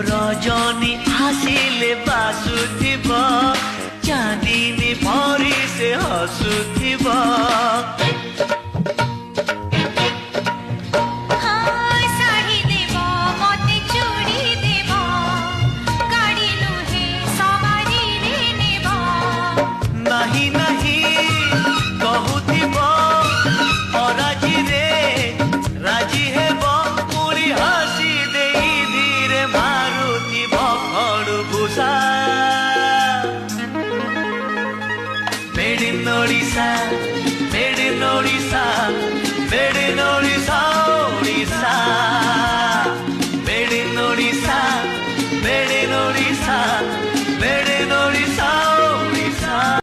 रजनी आसिले बासुथिब चांदिनी परी से हसुथिब नहीं नहीं कहूथिब अराजी रे राजी हेब मुड़ी हसी देई धीरे मारुथिब खड़भूषा मेड इन ओडिशा